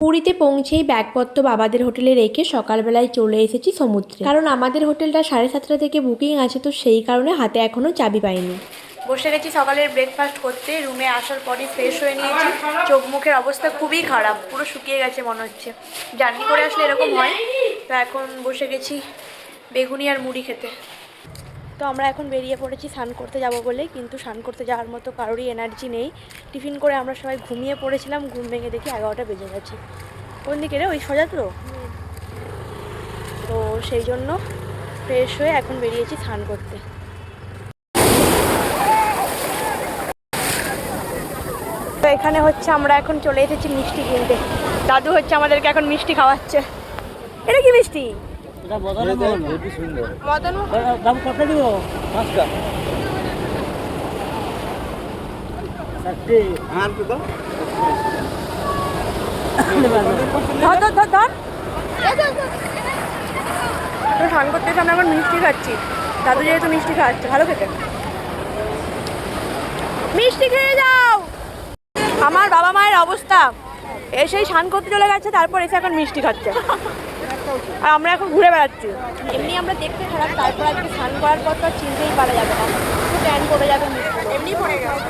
পুরীতে পৌঁছেই ব্যাগপত্র বাবাদের হোটেলে রেখে সকালবেলায় চলে এসেছি সমুদ্রে, কারণ আমাদের হোটেলটা 7:30 থেকে বুকিং আছে, তো সেই কারণে হাতে এখনও চাবি পাইনি। বসে গেছি সকালের ব্রেকফাস্ট করতে। রুমে আসার পরই ফ্রেশ হয়ে নিয়েছি। চোখ মুখের অবস্থা খুবই খারাপ, পুরো শুকিয়ে গেছে মনে হচ্ছে। জার্নি করে আসলে এরকম হয়। তো এখন বসে গেছি বেগুনি আর মুড়ি খেতে। তো আমরা এখন বেরিয়ে পড়েছি স্নান করতে যাব বলে, কিন্তু স্নান করতে যাওয়ার মতো কারোরই এনার্জি নেই। টিফিন করে আমরা সবাই ঘুমিয়ে পড়েছিলাম, ঘুম ভেঙে দেখি 11টা বেজে গেছে। কোন দিকে রে? ওই সোজা তো সেই জন্য ফ্রেশ হয়ে এখন বেরিয়েছি স্নান করতে। তো এখানে হচ্ছে আমরা এখন চলে এসেছি মিষ্টি কিনতে। দাদু হচ্ছে আমাদেরকে এখন মিষ্টি খাওয়াচ্ছে। এটা কি মিষ্টি? মদন দাম কত দিব? 5 টাকা। স্নান করতে এসে আমরা এখন মিষ্টি খাচ্ছি। দাদু যেহেতু মিষ্টি খাওয়াচ্ছে, ভালো খেতে। মিষ্টি খেয়ে যাও। আমার বাবা মায়ের অবস্থা, এসেই স্নান করতে চলে গেছে, তারপর এসে এখন মিষ্টি খাচ্ছে। আর আমরা এখন ঘুরে বেড়াচ্ছি। এমনি আমরা দেখতে খারাপ, তারপর আজকে স্নান করার পর তো আর চিনতেই পারা যাবে না, একটু ট্যান পড়ে যাবে, এমনি পড়ে গেছে।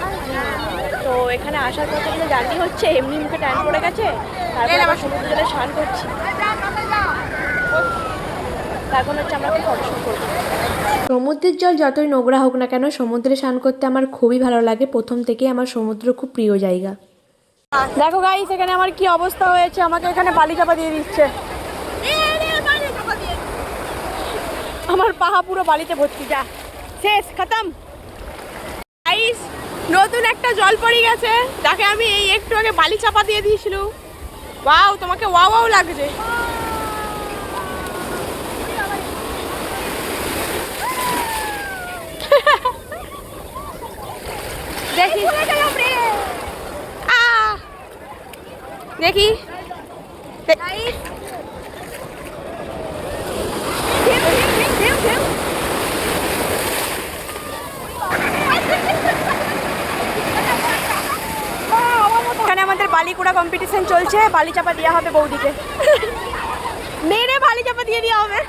তো এখানে আসার পর থেকে জার্নি হচ্ছে, এমনি মুখে ট্যান পড়ে গেছে। তারপর আবার সমুদ্র জলে স্নান করছি। এখন হচ্ছে আমরা একটু ফটোশুট করবো। সমুদ্রের জল যতই নোংরা হোক না কেন, সমুদ্রে স্নান করতে আমার খুবই ভালো লাগে। প্রথম থেকেই আমার সমুদ্র খুব প্রিয় জায়গা। দেখো গাইস, এখানে আমার কি অবস্থা হয়েছে। আমাকে এখানে বালি চাপা দিয়ে দিচ্ছে। আমার পাহা পুরো বালিতে ভর্তি। যা শেষ, খতম। গাইস, নতুন একটা জল পড়ে গেছে, যাকে আমি এই একটু আগে বালি চাপা দিয়ে দিয়েছিল। ওয়াও, তোমাকে ওয়াও ওয়াও লাগছে। দেখি দেখি এখানে আমাদের বালিকুড়া কম্পিটিশন চলছে। বালি চাপা দেওয়া হবে বৌদিকে। মেরে বালি চাপা দিয়ে দেওয়া হবে।